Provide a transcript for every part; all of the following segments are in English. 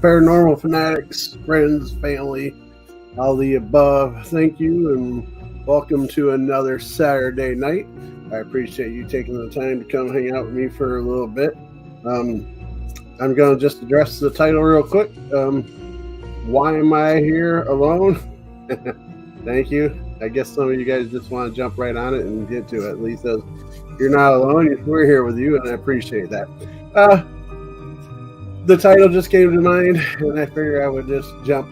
paranormal fanatics, friends, family, all the above. Thank you and welcome to another Saturday night. I appreciate you taking the time to come hang out with me for a little bit. I'm going to just address the title real quick. Why am I here alone? Thank you. I guess some of you guys just want to jump right on it and get to it. At least you're not alone. We're here with you, and I appreciate that. The title just came to mind, and I figured I would just jump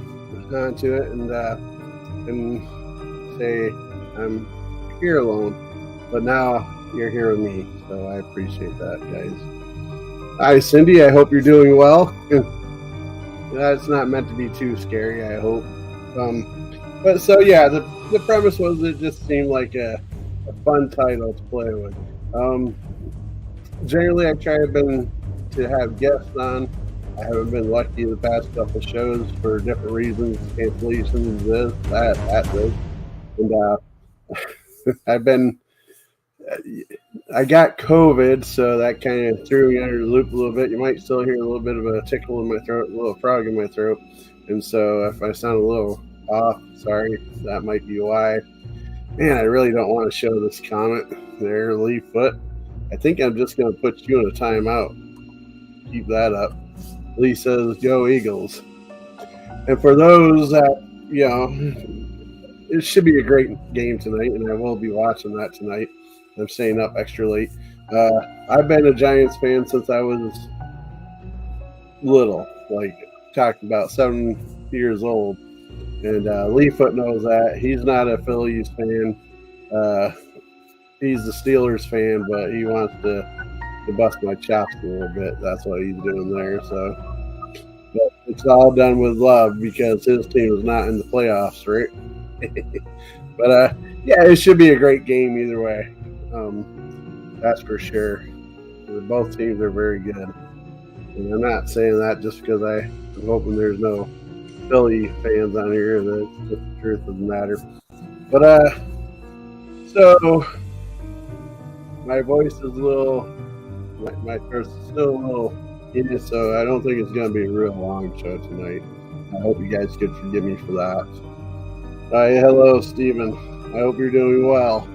onto it and say I'm here alone, but now you're here with me, so I appreciate that, guys. Hi, Cindy. I hope you're doing well. That's not meant to be too scary, I hope. But so yeah, the premise was it just seemed like a fun title to play with. Generally, I try to have guests on. I haven't been lucky the past couple shows for different reasons, cancellations, this, that, and I got COVID, so that kind of threw me under the loop a little bit. You might still hear a little bit of a tickle in my throat, a little frog in my throat, and so if I sound a little off, sorry, that might be why. Man, I really don't want to show this comment there, Lee Foot. I think I'm just going to put you in a timeout. Keep that up. Lee says, go Eagles. And for those that, it should be a great game tonight, and I will be watching that tonight. I'm staying up extra late. I've been a Giants fan since I was little, like talked about 7 years old. And Lee Foot knows that. He's not a Phillies fan. He's a Steelers fan, but he wants to bust my chops a little bit. That's what he's doing there. So, but it's all done with love because his team is not in the playoffs, right? But yeah, it should be a great game either way. That's for sure. Both teams are very good, and I'm not saying that just because I'm hoping there's no Philly fans on here. That's just the truth of the matter. But so my voice is a little. My throat's still a little itchy, so I don't think it's going to be a real long show tonight. I hope you guys could forgive me for that. Hi, hello, Steven. I hope you're doing well.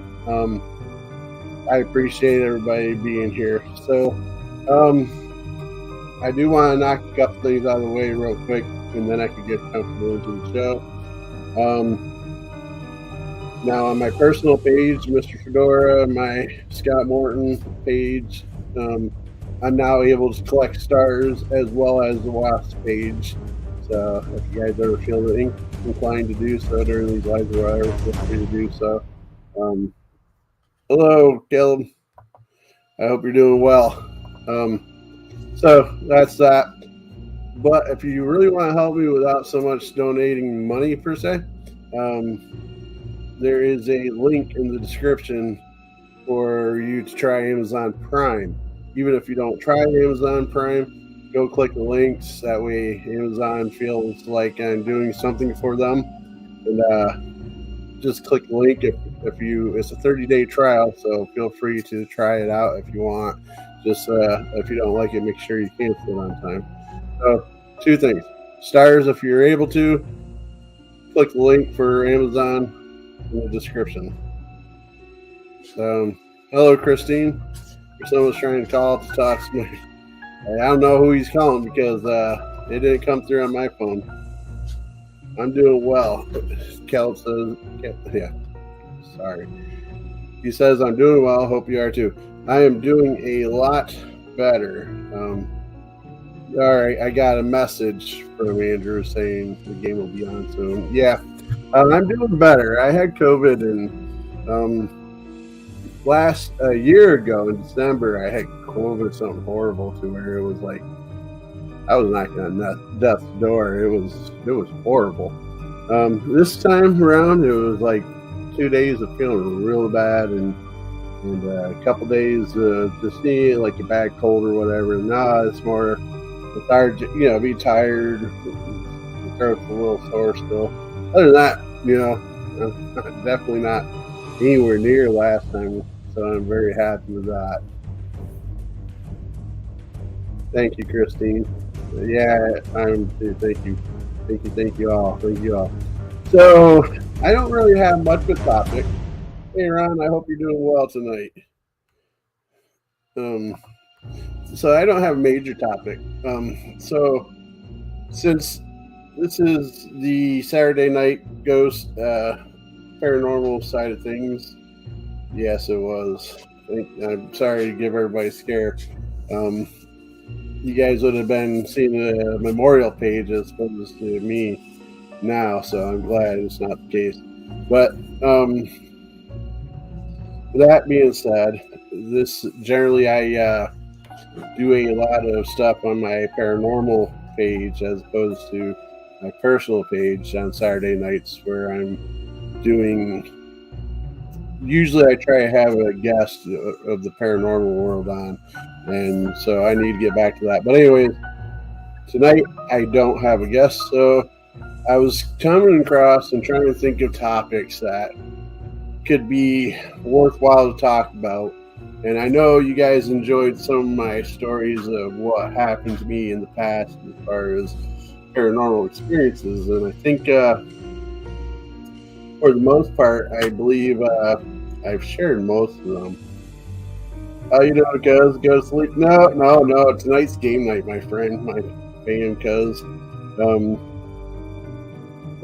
I appreciate everybody being here. So, I do want to knock a couple things out of the way real quick, and then I can get comfortable into the show. Now, on my personal page, Mr. Fedora, my Scott Morton page, I'm now able to collect stars as well as the WASP page. So if you guys ever feel inclined to do so during these lives or whatever, feel free to do so. Hello, Caleb. I hope you're doing well. So that's that. But if you really want to help me without so much donating money per se, there is a link in the description for you to try Amazon Prime. Even if you don't try Amazon Prime, go click the links. That way Amazon feels like I'm doing something for them. And just click the link if it's a 30-day trial, so feel free to try it out if you want. Just if you don't like it, make sure you cancel it on time. So 2 things. Stars, if you're able to, click the link for Amazon in the description. Hello, Christine. If someone's trying to call to talk to me, I don't know who he's calling because it didn't come through on my phone. I'm doing well. Cal says, yeah, sorry. He says, I'm doing well. Hope you are too. I am doing a lot better. All right, I got a message from Andrew saying the game will be on soon. Yeah, I'm doing better. I had COVID and last year ago in December, I had COVID, something horrible to where it was like I was knocking on death's door. It was horrible. This time around, it was like 2 days of feeling real bad and a couple days just seeing like a bad cold or whatever. Now it's more lethargic, be tired. The throat's a little sore still. Other than that, I'm definitely not anywhere near last time. So I'm very happy with that. Thank you, Christine. Yeah, thank you. Thank you all. Thank you all. So, I don't really have much of a topic. Hey, Ron, I hope you're doing well tonight. Um, so, I don't have a major topic. So, since this is the Saturday night ghost paranormal side of things, yes, it was. I'm sorry to give everybody a scare. Um, you guys would have been seeing the memorial page as opposed to me now, so I'm glad it's not the case. But that being said, this generally I do a lot of stuff on my paranormal page as opposed to my personal page on Saturday nights where I'm doing. Usually, I try to have a guest of the paranormal world on, and so I need to get back to that. But anyways, tonight I don't have a guest, so I was coming across and trying to think of topics that could be worthwhile to talk about. And I know you guys enjoyed some of my stories of what happened to me in the past as far as paranormal experiences. And I think for the most part, I believe I've shared most of them. How you doing, cuz? Go to sleep? No. Tonight's game night, my friend, my fan, cuz.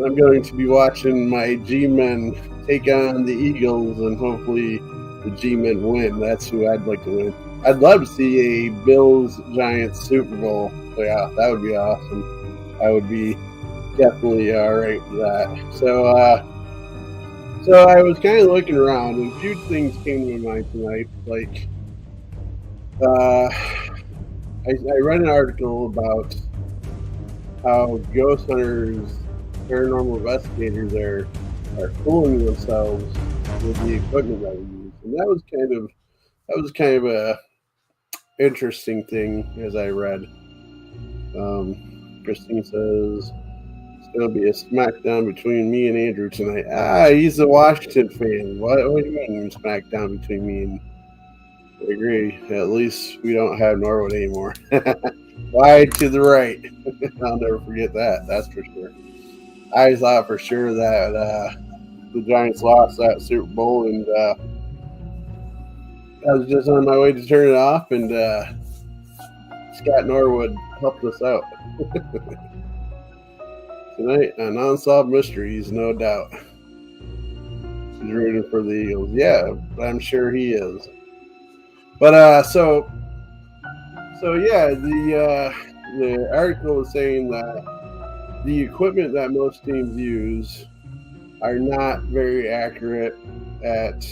I'm going to be watching my G-Men take on the Eagles, and hopefully the G-Men win. That's who I'd like to win. I'd love to see a Bills-Giants Super Bowl. So yeah, that would be awesome. I would be definitely all right with that. So I was kind of looking around, and a few things came to my mind tonight. Like, I read an article about how ghost hunters, paranormal investigators are fooling themselves with the equipment that we use, and that was kind of a interesting thing as I read. Christine says it's going to be a smackdown between me and Andrew tonight. He's a Washington fan. What do you mean smackdown between me and? I agree. At least we don't have Norwood anymore. Wide to the right. I'll never forget that. That's for sure. I thought for sure that the Giants lost that Super Bowl, and I was just on my way to turn it off, and Scott Norwood helped us out. Tonight on Unsolved Mysteries, no doubt. He's rooting for the Eagles. Yeah, I'm sure he is. But so yeah, the article was saying that the equipment that most teams use are not very accurate at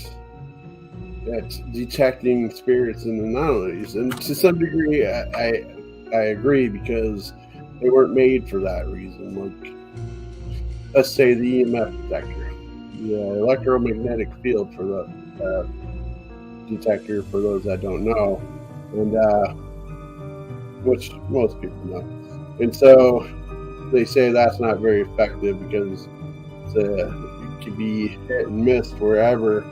detecting spirits and anomalies, and to some degree, I agree, because they weren't made for that reason. Like, let's say the EMF detector, the electromagnetic field for the detector, for those that don't know, and which most people know, and so they say that's not very effective because it can be hit and miss wherever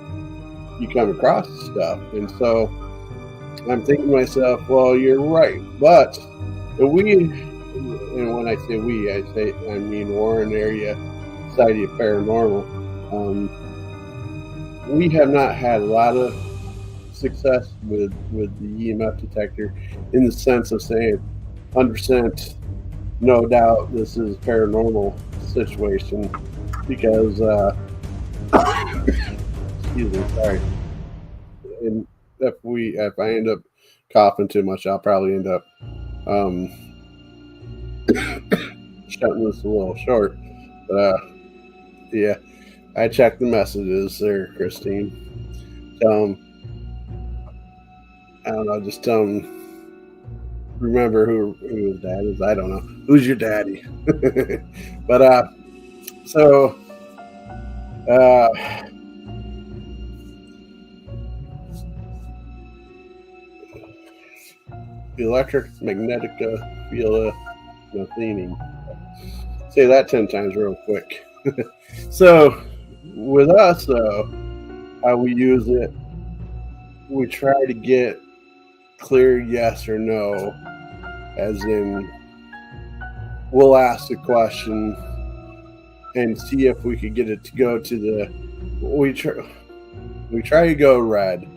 you come across stuff. And so I'm thinking to myself, well, you're right, but and when I say we, I mean Warren Area Society of Paranormal. We have not had a lot of success with the EMF detector in the sense of saying 100% no doubt this is paranormal situation, because excuse me, sorry. And if I end up coughing too much, I'll probably end up shutting this a little short. But yeah, I checked the messages there, Christine. Tell them, I don't know, just tell them, remember who his dad is. I don't know. Who's your daddy? But so electromagnetic field theming. Say that 10 times real quick. So with us, though, how we use it, we try to get clear yes or no, as in we'll ask the question and see if we could get it to go to the. We try to go red,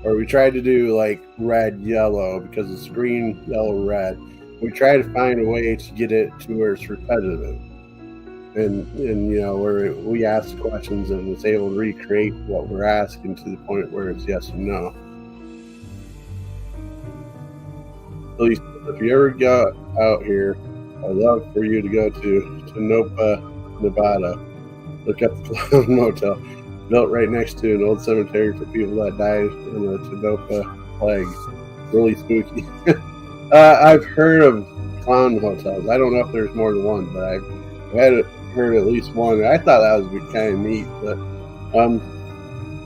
or we try to do like red yellow because it's green, yellow, red. We try to find a way to get it to where it's repetitive, and where we ask questions and it's able to recreate what we're asking to the point where it's yes or no. At least if you ever go out here, I'd love for you to go to Tonopah, Nevada. Look up the Clown Motel, built right next to an old cemetery for people that died in the Tonopah plague. Really spooky. I've heard of clown hotels. I don't know if there's more than one, but I've heard at least one. I thought that was kind of neat, but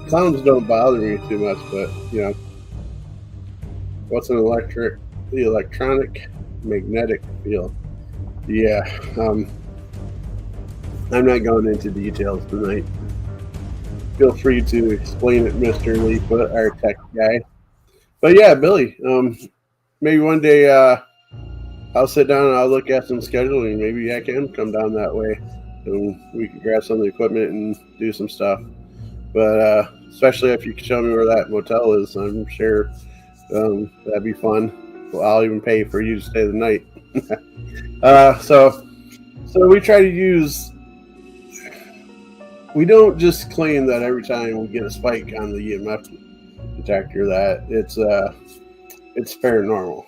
clowns don't bother me too much. But what's the electronic magnetic field? Yeah, I'm not going into details tonight. Feel free to explain it, Mr. Leefoot, our tech guy. But yeah, Billy, maybe one day I'll sit down and I'll look at some scheduling. Maybe I can come down that way and we can grab some of the equipment and do some stuff. But especially if you can show me where that motel is, I'm sure that'd be fun. Well, I'll even pay for you to stay the night. So we try to use. We don't just claim that every time we get a spike on the EMF detector that it's paranormal.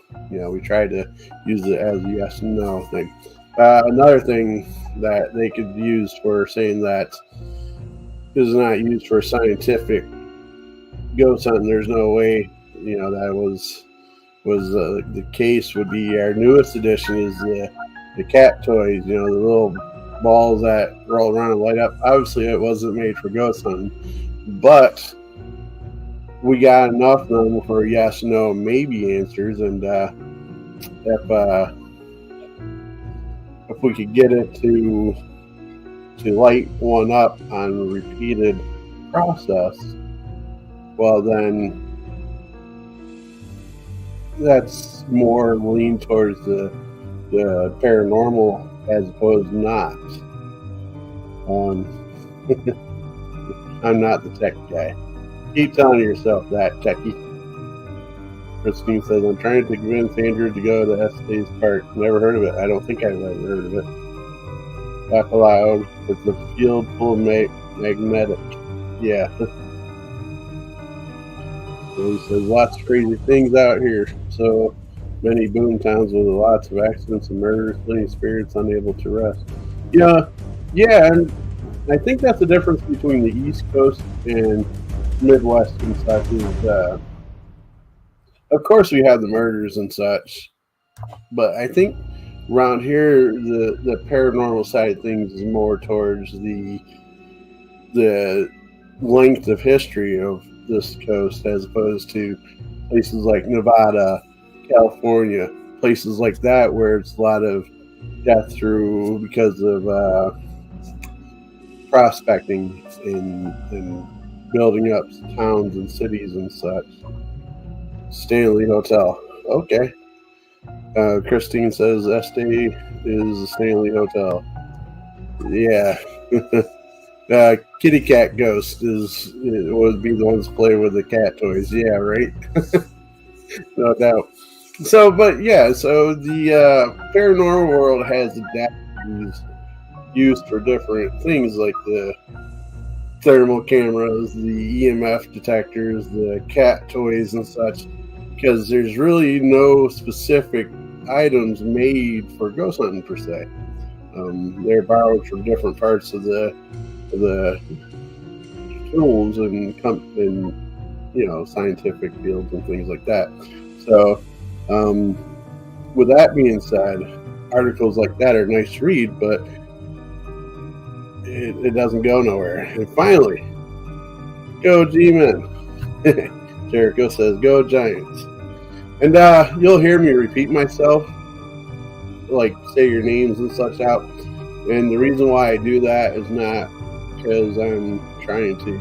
We try to use it as a yes and no thing. Another thing that they could use for saying that is not used for scientific ghost hunting. There's no way that was the case. Would be our newest addition is the cat toys. The little balls that roll around and light up. Obviously, it wasn't made for ghost hunting, but we got enough of them for yes, no, maybe answers. And if we could get it to light one up on a repeated process, well, then that's more lean towards the paranormal as opposed to not. I'm not the tech guy. Keep telling yourself that, techie. Christine says, I'm trying to convince Andrew to go to Estes Park. Never heard of it. I don't think I've ever heard of it. Laugh aloud. It's a field full of magnetic. Yeah. So he says, lots of crazy things out here. So many boom towns with lots of accidents and murders, plenty of spirits unable to rest. Yeah, and I think that's the difference between the East Coast and Midwest and such is, of course we have the murders and such, but I think around here the paranormal side of things is more towards the length of history of this coast as opposed to places like Nevada, California, places like that where it's a lot of death through because of prospecting and building up towns and cities and such. Stanley Hotel. Okay. Christine says Estee is a Stanley Hotel. Yeah. Kitty cat ghost would be the ones playing with the cat toys. Yeah, right. No doubt. So the paranormal world has adapters used for different things like the thermal cameras, the EMF detectors, the cat toys and such, because there's really no specific items made for ghost hunting per se. They're borrowed from different parts of the tools and scientific fields and things like that. So, with that being said, articles like that are nice to read, but it doesn't go nowhere. And finally, go G-Men. Jericho says, go Giants. And you'll hear me repeat myself, like say your names and such out. And the reason why I do that is not because I'm trying to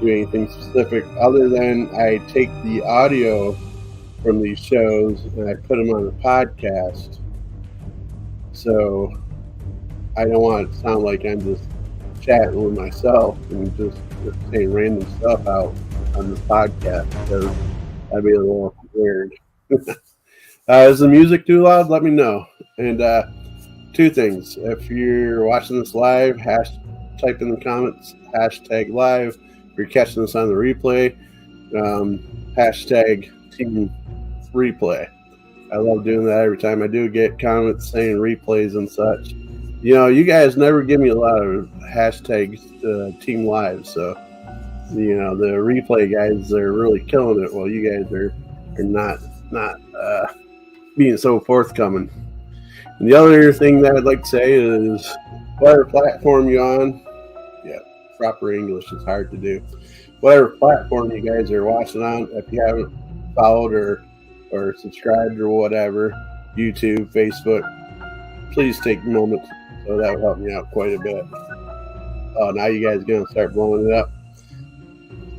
do anything specific other than I take the audio from these shows and I put them on a podcast So I don't want it to sound like I'm just chatting with myself and just saying random stuff out on the podcast, because that'd be a little weird. Is the music too loud? Let me know. And two things. If you're watching this live, type in the comments, hashtag live. If you're catching this on the replay, hashtag team replay. I love doing that every time I do get comments saying replays and such. You know, you guys never give me a lot of hashtags team live, so you know the replay guys are really killing it, while you guys are not being so forthcoming. And the other thing that I'd like to say is, whatever platform you're on, yeah, proper English is hard to do. Whatever platform you guys are watching on, if you haven't followed or subscribed or whatever, YouTube, Facebook, please take a moment. So that would help me out quite a bit. Oh, now you guys are going to start blowing it up.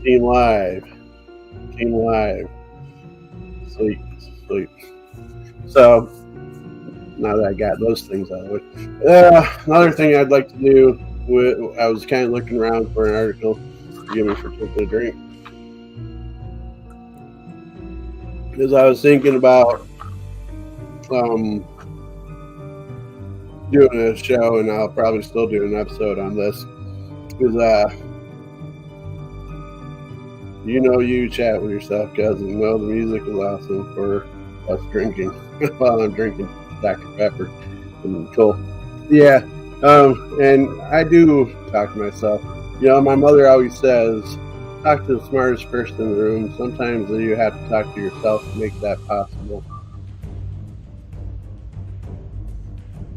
Team live. Sleep. So, now that I got those things out of the way. Another thing I'd like to do, I was kind of looking around for an article to give me for taking a drink. Because I was thinking about doing a show, and I'll probably still do an episode on this. Because you chat with yourself, because you know the music is awesome for us drinking while I'm drinking Dr. Pepper and Cool. Yeah, and I do talk to myself. You know, my mother always says, talk to the smartest person in the room. Sometimes you have to talk to yourself to make that possible.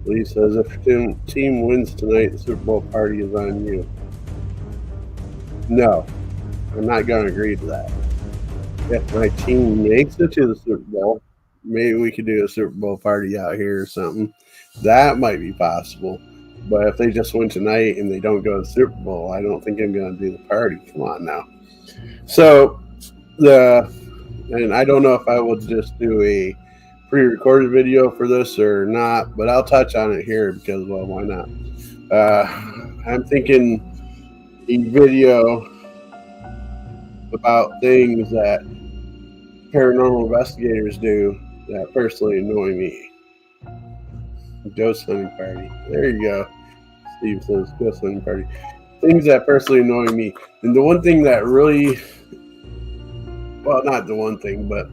Lee says, if your team wins tonight, the Super Bowl party is on you. No, I'm not going to agree to that. If my team makes it to the Super Bowl, maybe we could do a Super Bowl party out here or something. That might be possible. But if they just win tonight and they don't go to the Super Bowl, I don't think I'm going to do the party. Come on now. So, and I don't know if I will just do a pre-recorded video for this or not, but I'll touch on it here because, well, why not? I'm thinking a video about things that paranormal investigators do that personally annoy me. Ghost hunting party. There you go. Steve says ghost hunting party. Things that personally annoy me. And the one thing that really, well, not the one thing, but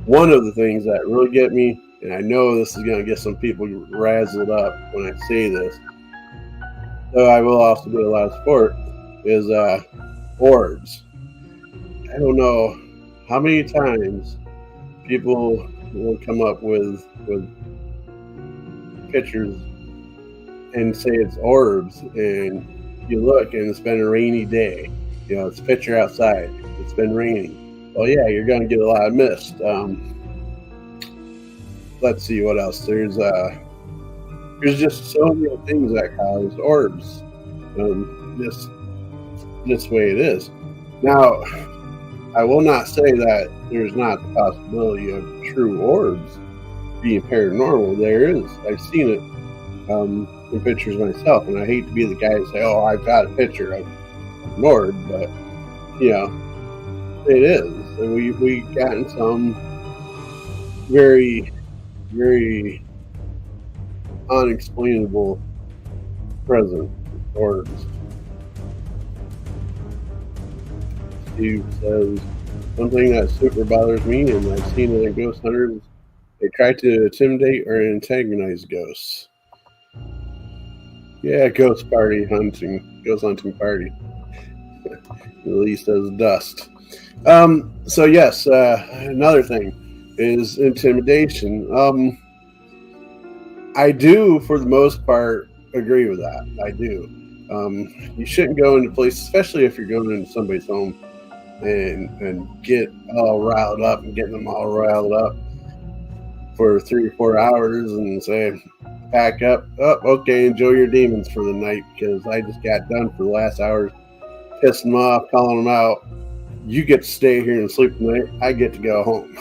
one of the things that really get me, and I know this is going to get some people razzled up when I say this, though I will also do a lot of sport, is orbs. I don't know how many times people will come up with pictures and say it's orbs, and you look and it's been a rainy day. You know, it's a picture outside. It's been raining. Well, yeah, you're going to get a lot of mist. Let's see what else. There's just so many things that cause orbs. This way it is. Now, I will not say that there's not the possibility of true orbs being paranormal. There is. I've seen it in pictures myself, and I hate to be the guy to say, "Oh, I've got a picture of an orb," but you know, it is. And we gotten some very, very unexplainable present orbs. Steve says, one thing that super bothers me, and I've seen it in ghost hunters, they try to intimidate or antagonize ghosts. Yeah, ghost hunting party. Lee says dust. So yes, another thing is intimidation. I do, for the most part, agree with that. I do. You shouldn't go into places, especially if you're going into somebody's home, and get all riled up and getting them all riled up for 3 or 4 hours and say, pack up. Oh, okay, enjoy your demons for the night, because I just got done for the last hour pissing them off, calling them out. You get to stay here and sleep tonight. I get to go home.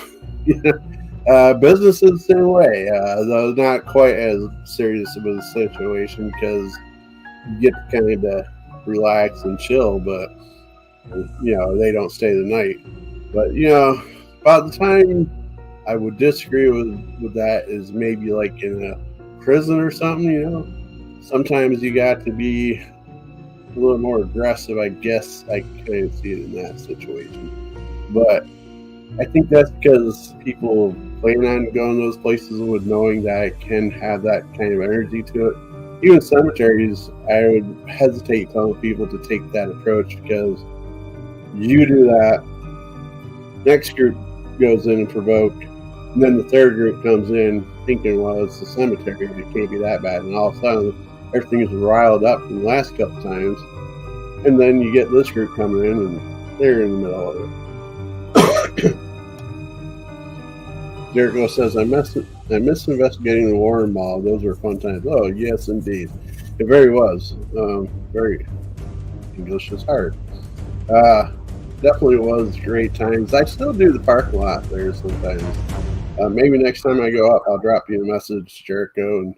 Business is the same way, though not quite as serious of a situation because you get to kind of relax and chill, but they don't stay the night. But about the time I would disagree with that is maybe like in a prison or something. Sometimes you got to be a little more aggressive. I guess I kind of see it in that situation, but I think that's because people plan on going to those places with knowing that it can have that kind of energy to it. Even cemeteries, I would hesitate telling people to take that approach because you do that, next group goes in and provoke, and then the third group comes in thinking, well, it's the cemetery, it can't be that bad, and all of a sudden everything is riled up from the last couple times, and then you get this group coming in and they're in the middle of it. Jericho says, I miss investigating the Warren Mall. Those were fun times. Oh, yes, indeed. It very was. Very English is hard. Definitely was great times. I still do the parking lot there sometimes. Maybe next time I go up, I'll drop you a message, Jericho, and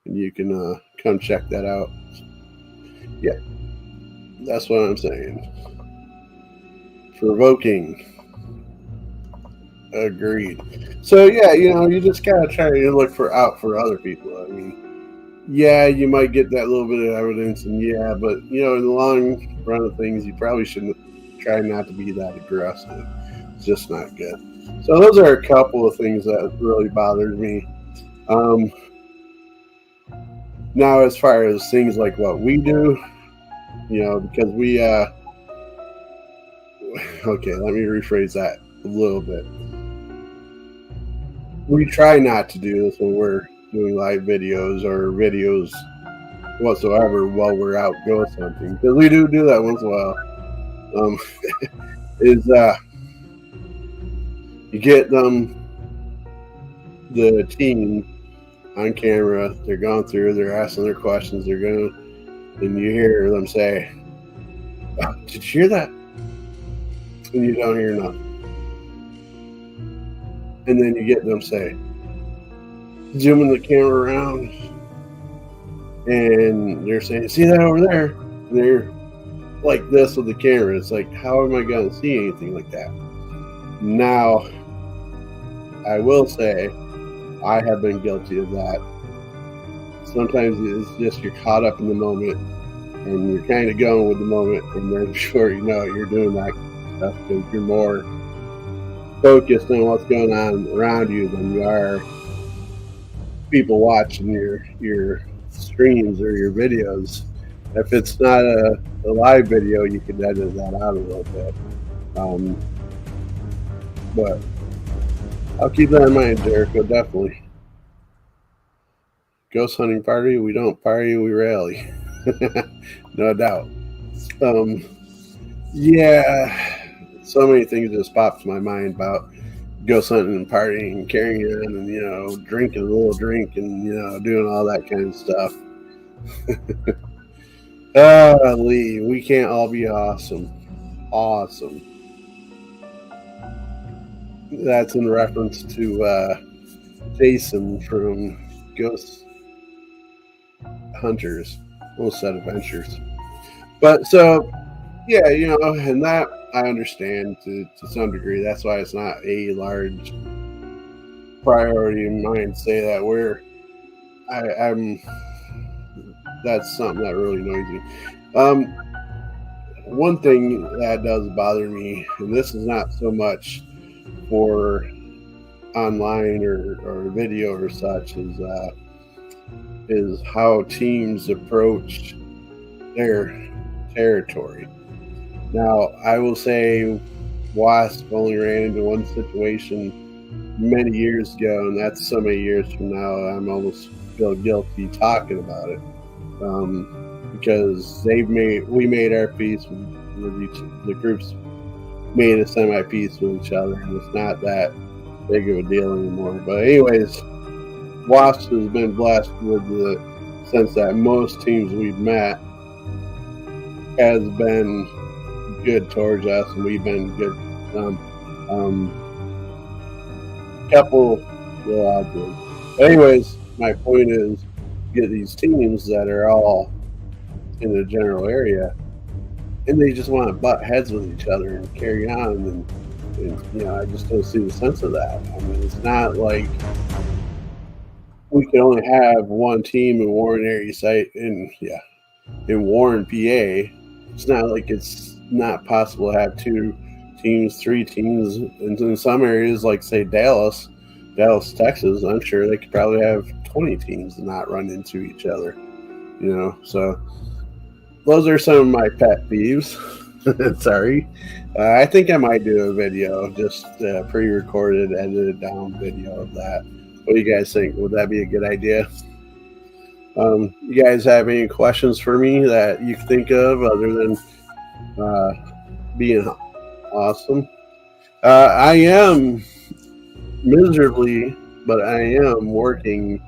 you can come check that out. Yeah, that's what I'm saying. Provoking. Agreed. So yeah, you just gotta try to look for other people. I mean, yeah, you might get that little bit of evidence, and yeah, but in the long run of things, you probably shouldn't try not to be that aggressive. It's just not good. So those are a couple of things that really bothered me. Now, as far as things like what we do, because we okay, let me rephrase that a little bit. We try not to do this when we're doing live videos or videos whatsoever while we're out ghost hunting, because we do that once in a while. Is you get the team on camera, they're going through, they're asking their questions, and you hear them say, oh, did you hear that? And you don't hear nothing. And then you get them say, zooming the camera around, and they're saying, see that over there? And they're like this with the camera. It's like, how am I going to see anything like that? Now, I will say, I have been guilty of that. Sometimes it's just you're caught up in the moment, and you're kind of going with the moment, and then before you know it, you're doing that stuff because you're more focused on what's going on around you than you are people watching your streams or your videos. If it's not a live video, you can edit that out a little bit. But I'll keep that in mind, Jericho, definitely. Ghost hunting party, we don't party, we rally. No doubt. Yeah, so many things just popped to my mind about ghost hunting and partying and carrying on and, drinking a little drink and, doing all that kind of stuff. Lee, we can't all be awesome. Awesome. That's in reference to Jason from Ghost Hunters, Most Set Adventures. But so, yeah, and that I understand to some degree. That's why it's not a large priority in mine to say that I'm that's something that really annoys me. One thing that does bother me, and this is not so much for online or video or such, is how teams approach their territory. Now, I will say Wasp only ran into one situation many years ago, and that's so many years from now, I'm almost feel guilty talking about it. Because we made our peace with the groups made a semi-peace with each other, and it's not that big of a deal anymore. But anyways, Wasp has been blessed with the sense that most teams we've met has been good towards us, and we've been good. Couple Real odd thing. Anyways, my point is, get these teams that are all in the general area, and they just want to butt heads with each other and carry on. And I just don't see the sense of that. I mean, it's not like we can only have one team in Warren area site in Warren, PA. It's not like it's not possible to have two teams, three teams, and in some areas like say Dallas, Texas. I'm sure they could probably have 20 teams and not run into each other. So those are some of my pet peeves. Sorry. I think I might do a video, just pre-recorded, edited down video of that. What do you guys think? Would that be a good idea? You guys have any questions for me that you think of other than being awesome? I am miserably, but I am working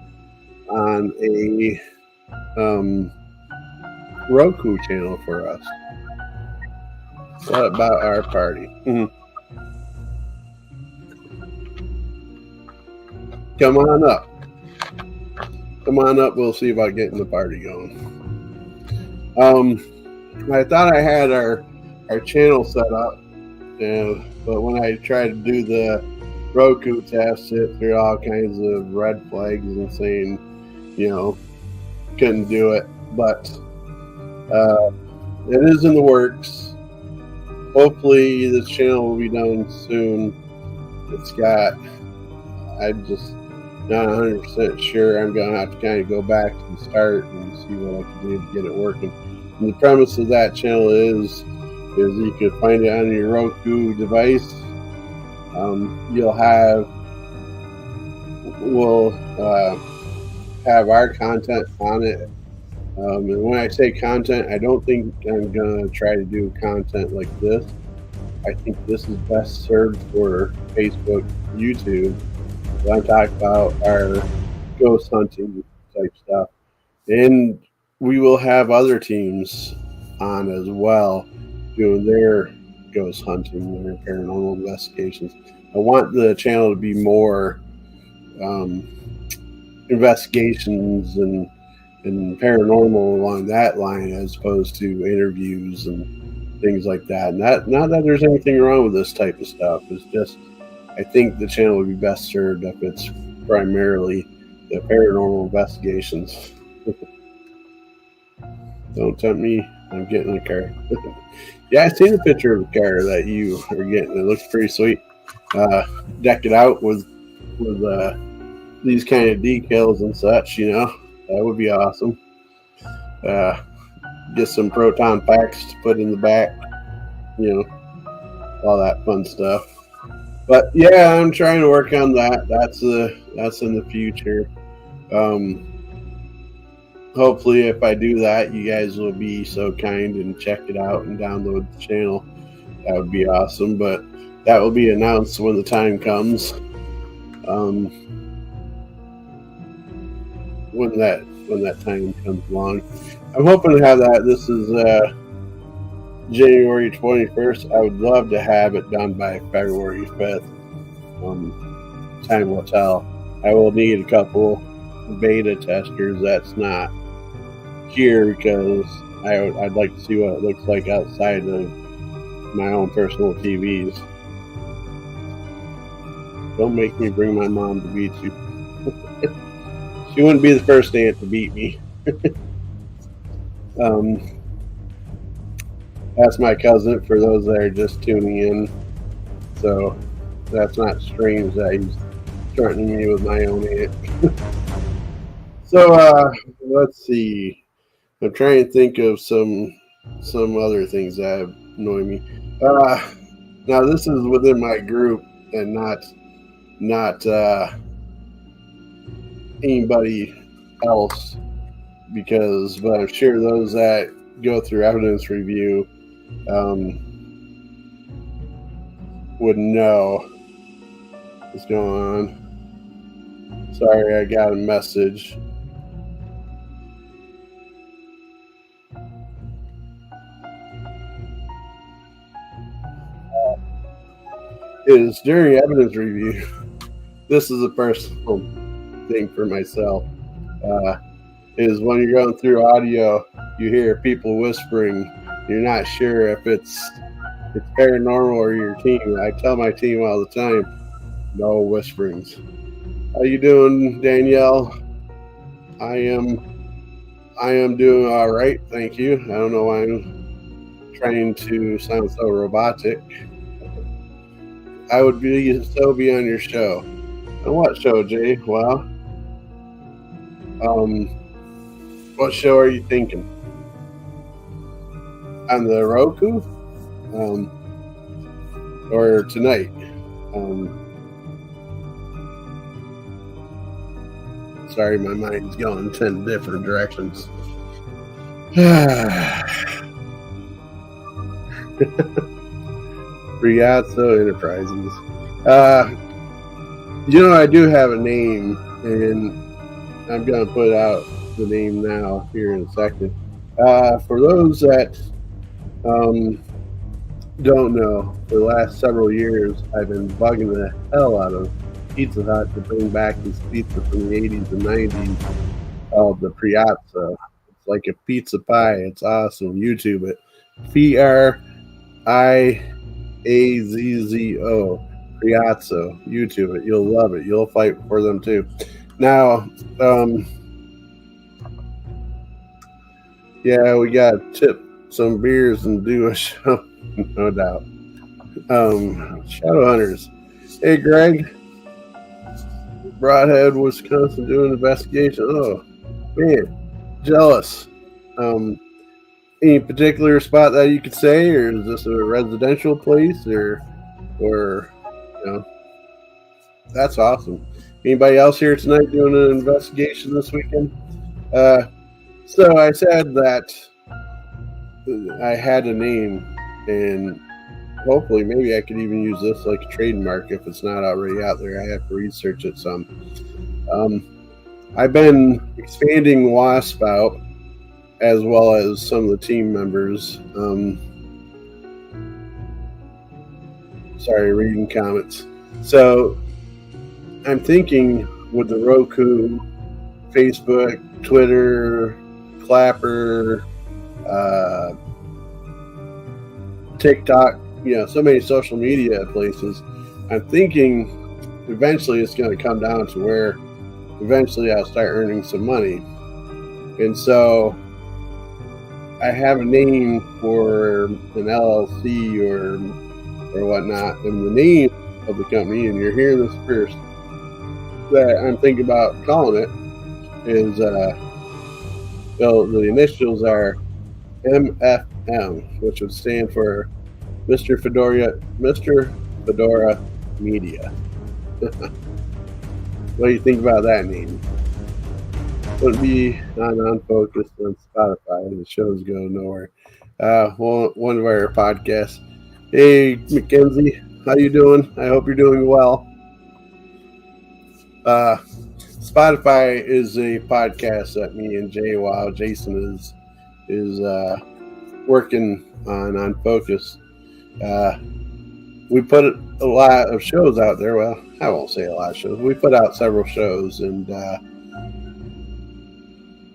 on a Roku channel for us. What about our party? Come on up. We'll see about getting the party going. I thought I had our channel set up, but when I tried to do the Roku test, it threw all kinds of red flags and saying, couldn't do it. But it is in the works. Hopefully this channel will be done soon. I'm just not 100% sure. I'm going to have to kind of go back to the start and see what I can do to get it working. And the premise of that channel is you can find it on your Roku device. We'll have our content on it. And when I say content, I don't think I'm going to try to do content like this. I think this is best served for Facebook, YouTube. I'm talking about our ghost hunting type stuff. And we will have other teams on as well doing their ghost hunting, their paranormal investigations. I want the channel to be more investigations and paranormal along that line as opposed to interviews and things like that. Not that there's anything wrong with this type of stuff. It's just I think the channel would be best served if it's primarily the paranormal investigations. Don't tempt me. I'm getting a car. Yeah, I seen a picture of a car that you are getting. It looks pretty sweet. Deck it out with these kind of decals and such. That would be awesome. Get some proton packs to put in the back. All that fun stuff. But yeah, I'm trying to work on that. That's in the future. Hopefully, if I do that, you guys will be so kind and check it out and download the channel. That would be awesome. But that will be announced when the time comes. When that time comes along, I'm hoping to have that. This is January 21st. I would love to have it done by February 5th. Time will tell. I will need a couple beta testers that's not here because I'd like to see what it looks like outside of my own personal TVs. Don't make me bring my mom to beat you. She wouldn't be the first aunt to beat me. That's my cousin for those that are just tuning in. So that's not strange that he's threatening me with my own aunt. So let's see. I'm trying to think of some other things that annoy me. Now this is within my group and not anybody else but I'm sure those that go through evidence review would know what's going on. Sorry, I got a message. Is during evidence review, this is a personal thing for myself. Is when you're going through audio, you hear people whispering. You're not sure if it's paranormal or your team. I tell my team all the time, no whisperings. How you doing, Danielle? I am doing all right, thank you. I don't know why I'm trying to sound so robotic. I would be on your show. And what show, Jay? Well, what show are you thinking? On the Roku? Or tonight? Sorry, my mind's going 10 different directions. Riazzo Enterprises. I do have a name, and I'm going to put out the name now here in a second. For those that don't know, for the last several years, I've been bugging the hell out of Pizza Hut to bring back this pizza from the 80s and 90s of the Piazza. It's like a pizza pie. It's awesome. YouTube it. Piazzo. Piazza. YouTube it. You'll love it. You'll fight for them too. Now, we got to tip some beers and do a show. No doubt. Shadow Hunters. Hey, Greg. Broadhead, Wisconsin, doing investigation. Oh, man, jealous. Any particular spot that you could say, or is this a residential place, or that's awesome. Anybody else here tonight doing an investigation this weekend? So I said that I had a name, and hopefully maybe I could even use this like a trademark if it's not already out there. I have to research it some. I've been expanding Wasp out, as well as some of the team members. Sorry, reading comments. So I'm thinking with the Roku, Facebook, Twitter, Clapper, TikTok, so many social media places. I'm thinking eventually it's going to come down to where eventually I'll start earning some money. And so I have a name for an LLC or whatnot, and the name of the company, and you're hearing this first, that I'm thinking about calling it is, the initials are MFM, which would stand for Mr. Fedora Media. What do you think about that name? Wouldn't be unfocused on Spotify. The shows go nowhere. One of our podcasts. Hey, Mackenzie, how you doing? I hope you're doing well. Spotify is a podcast that me and Jason is working on Focus. We put a lot of shows out there. Well, I won't say a lot of shows. We put out several shows, and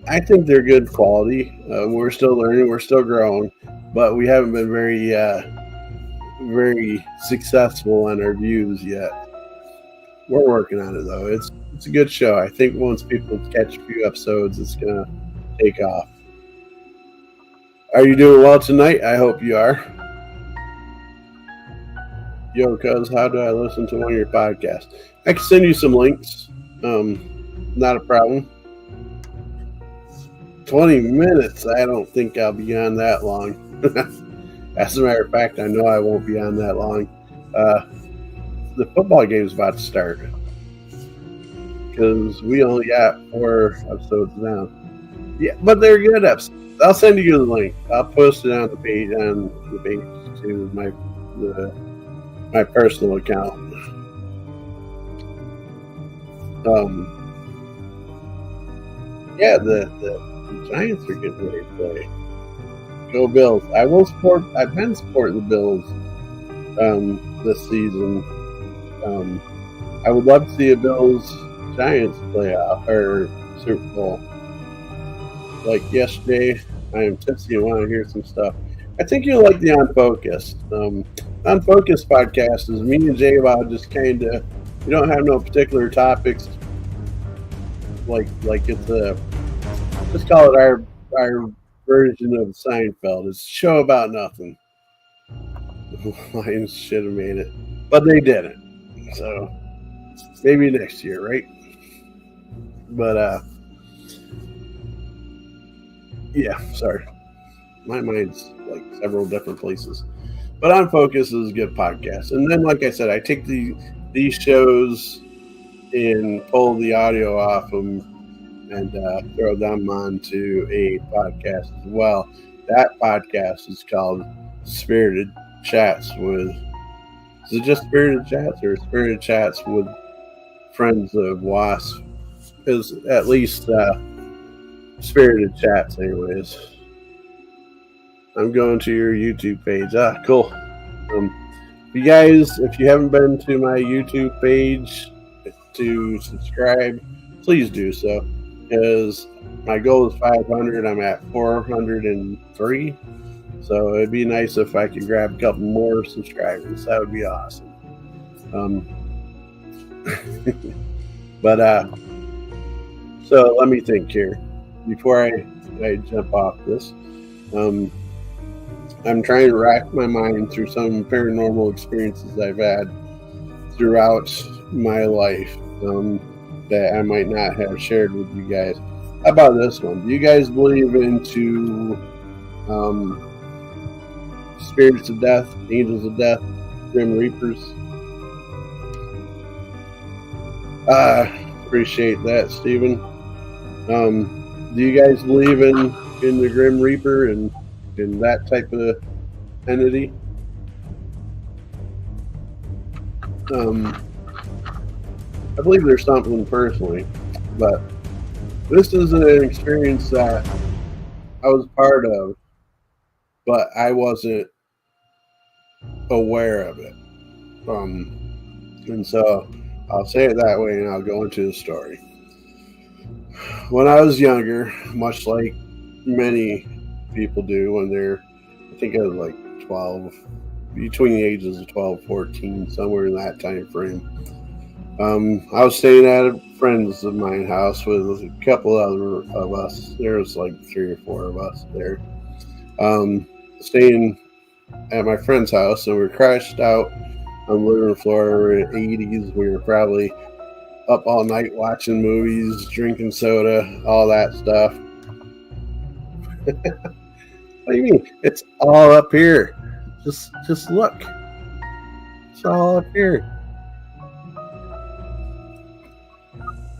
I think they're good quality. We're still learning. We're still growing, but we haven't been very successful on our views yet. We're working on it, though. It's a good show. I think once people catch a few episodes, it's going to take off. Are you doing well tonight? I hope you are. Yo, cuz, how do I listen to one of your podcasts? I can send you some links. Not a problem. 20 minutes. I don't think I'll be on that long. As a matter of fact, I know I won't be on that long. The football game's about to start because we only got 4 episodes now. Yeah, but they're good episodes. I'll send you the link. I'll post it on the page to my personal account. The Giants are getting ready to play. Go Bills! I've been supporting the Bills this season. I would love to see a Bills Giants playoff or Super Bowl. Like yesterday, I am tipsy and want to hear some stuff. I think you'll like the Unfocused. Unfocused podcast is me and Jay about just kind of, we don't have no particular topics. Like it's a, just call it our version of Seinfeld. It's a show about nothing. Lions should have made it, but they didn't. So maybe next year, right? But yeah, sorry. My mind's like several different places. But Unfocused is a good podcast. And then, like I said, I take these shows and pull the audio off them and throw them onto a podcast as well. That podcast is called Spirited Chats with, is it just Spirited Chats or Spirited Chats with Friends of Wasp? Is at least Spirited Chats anyways. I'm going to your YouTube page. Cool. You guys, if you haven't been to my YouTube page to subscribe, please do so. Because my goal is 500. I'm at 403. So it'd be nice if I could grab a couple more subscribers. That would be awesome. But so let me think here before I jump off this. I'm trying to rack my mind through some paranormal experiences I've had throughout my life that I might not have shared with you guys. How about this one? Do you guys believe into spirits of death, angels of death, grim reapers? Appreciate that, Stephen. Do you guys believe in the Grim Reaper and that type of entity? I believe there's something personally, but this is an experience that I was part of, but I wasn't aware of it. And so I'll say it that way and I'll go into the story. When I was younger, much like many people do when they're, I think I was like 12, between the ages of 12 and 14, somewhere in that time frame. I was staying at a friend's of mine house with a couple other of us. There was like 3 or 4 of us there. Staying at my friend's house, and we were crashed out on the living room floor. We were in the 80s. We were probably up all night watching movies, drinking soda, all that stuff. What do you mean? It's all up here. Just look. It's all up here.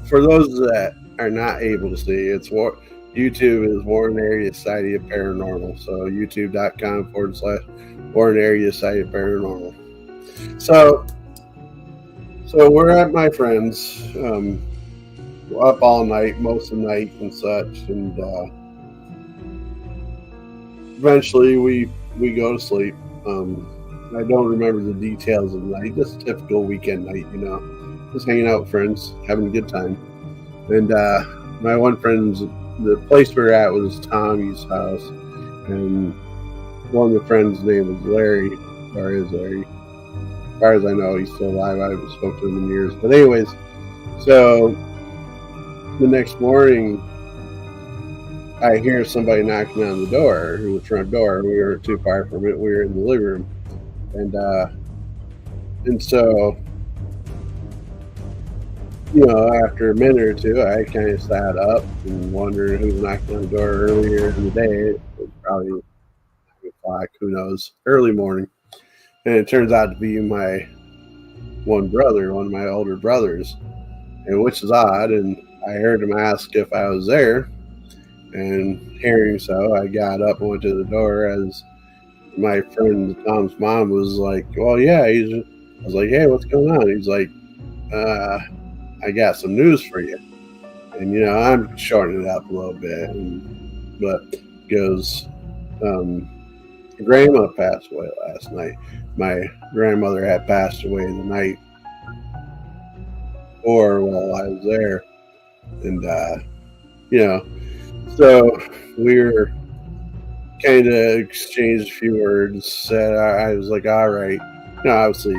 For those that are not able to see, it's YouTube is Warren Area Society of Paranormal. So youtube.com/Warren Area Society of Paranormal. So we're at my friend's, up all night, most of the night and such, and eventually we go to sleep. I don't remember the details of the night, just a typical weekend night, just hanging out with friends, having a good time. And my one friend's, the place we were at was Tommy's house, and one of the friends' name was Larry, or is Larry. As far as I know, he's still alive. I haven't spoken to him in years. But anyways, so the next morning, I hear somebody knocking on the door, the front door. We weren't too far from it. We were in the living room. And so, after a minute or two, I kind of sat up and wondered who was knocking on the door earlier in the day. It was probably 9 o'clock, who knows, early morning. And it turns out to be my one of my older brothers, and which is odd. And I heard him ask if I was there, and hearing so, I got up and went to the door as my friend Tom's mom was like, well, yeah. I was like, hey, what's going on? He's like, I got some news for you. And, I'm shortening it up a little bit. But goes, Grandma passed away last night. My grandmother had passed away the night before while I was there, and so we were kind of exchanged a few words. Said I was like, all right, obviously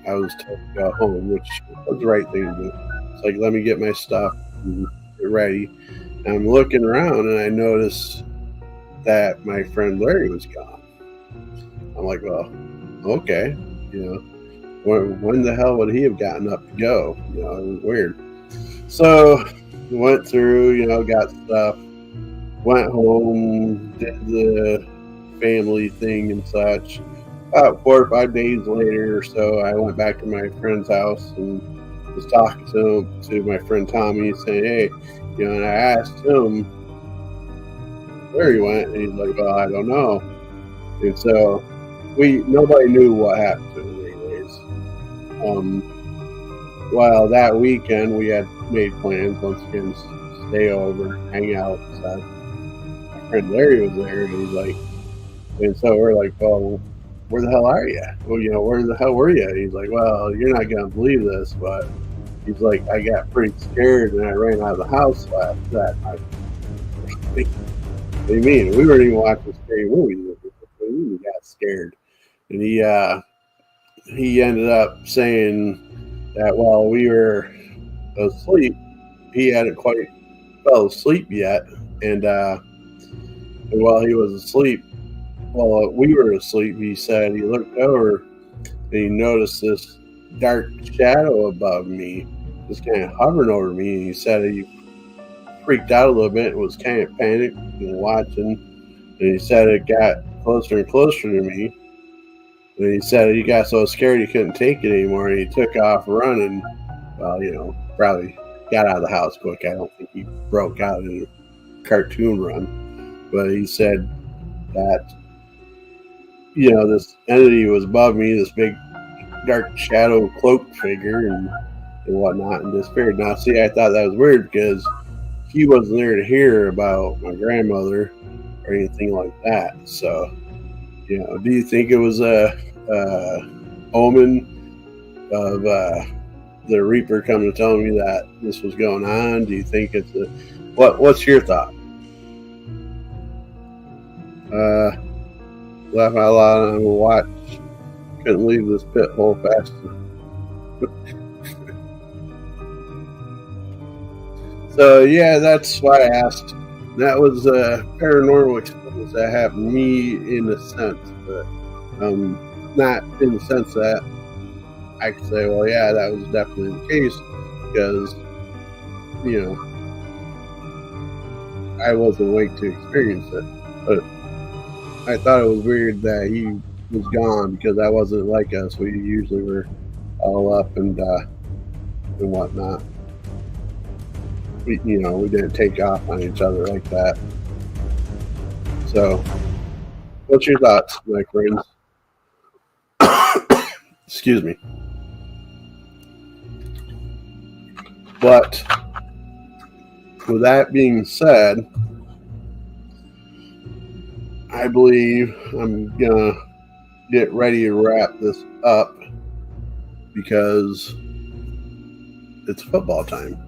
I was told to go home, which was the right thing to do. It's like, let me get my stuff and get ready. And I'm looking around and I noticed that my friend Larry was gone. I'm like, well, okay, when the hell would he have gotten up to go? It was weird. So went through, got stuff, went home, did the family thing and such. About 4 or 5 days later or so, I went back to my friend's house and was talking to my friend Tommy, saying, hey, and I asked him where he went, and he's like, well, I don't know. And so nobody knew what happened to him anyways. Well, that weekend we had made plans once again to stay over, hang out and stuff. My friend Larry was there, and he's like, and so we're like, well, where the hell are you? Well, where the hell were you? And he's like, well, you're not gonna believe this, but he's like, I got pretty scared and I ran out of the house that night. What do you mean? We weren't even watching scary movies. We got scared, and he ended up saying that while we were asleep, he hadn't quite fell asleep yet, and while he was asleep, while we were asleep, he said he looked over and he noticed this dark shadow above me, just kind of hovering over me, and he said he freaked out a little bit and was kind of panicked and watching, and he said it got closer and closer to me, and he said he got so scared he couldn't take it anymore, and he took off running. Well, probably got out of the house quick. I don't think he broke out in a cartoon run, but he said that this entity was above me, this big dark shadow cloaked figure and whatnot, and disappeared. Now, see, I thought that was weird because he wasn't there to hear about my grandmother or anything like that. So, do you think it was a omen of the Reaper coming to tell me that this was going on? Do you think it's what's your thought? Laugh out loud on a watch. Couldn't leave this pit hole fast enough. So yeah, that's why I asked. That was a paranormal experience that happened to me in a sense, but not in the sense that I could say, well, yeah, that was definitely the case, because I wasn't awake to experience it. But I thought it was weird that he was gone, because that wasn't like us. We usually were all up and whatnot. We didn't take off on each other like that. So, what's your thoughts, my friends? Excuse me. But with that being said, I believe I'm gonna get ready to wrap this up because it's football time.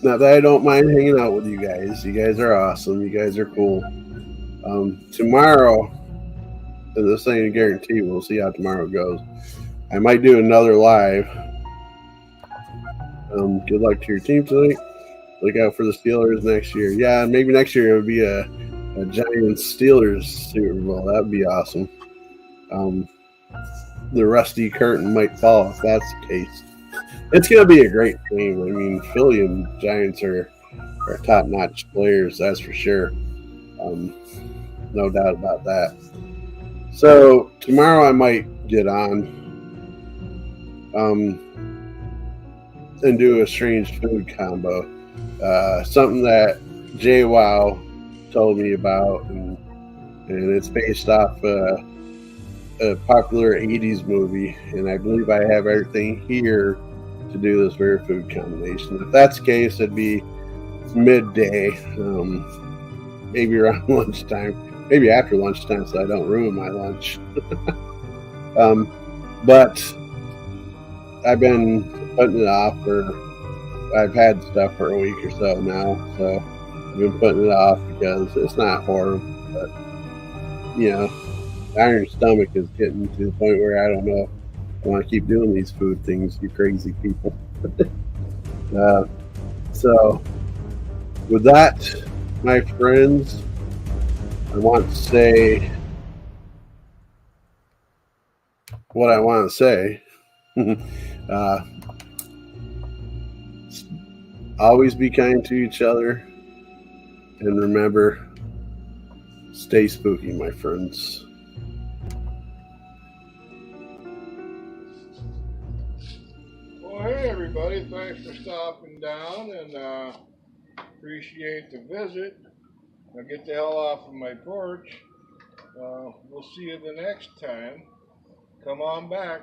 Not that I don't mind hanging out with you guys. You guys are awesome. You guys are cool. Tomorrow, and this ain't a guarantee, we'll see how tomorrow goes. I might do another live. Good luck to your team tonight. Look out for the Steelers next year. Yeah, maybe next year it would be a Giants Steelers Super Bowl. That would be awesome. The rusty curtain might fall if that's the case. It's going to be a great game. I mean, Philly and Giants are top-notch players, that's for sure. No doubt about that. So tomorrow I might get on and do a strange food combo. Something that JWoww told me about, and it's based off a popular 80s movie, and I believe I have everything here to do this very food combination. If that's the case, it'd be midday, maybe around lunchtime, maybe after lunchtime, so I don't ruin my lunch. But I've been putting it off for. I've had stuff for a week or so now, so I've been putting it off because it's not horrible, but iron stomach is getting to the point where I don't know if I want to keep doing these food things. You crazy people. So, with that, my friends, I want to say what I want to say. Always be kind to each other, and remember, stay spooky, my friends. Well, hey everybody, thanks for stopping down and appreciate the visit. Now get the hell off of my porch. We'll see you the next time. Come on back.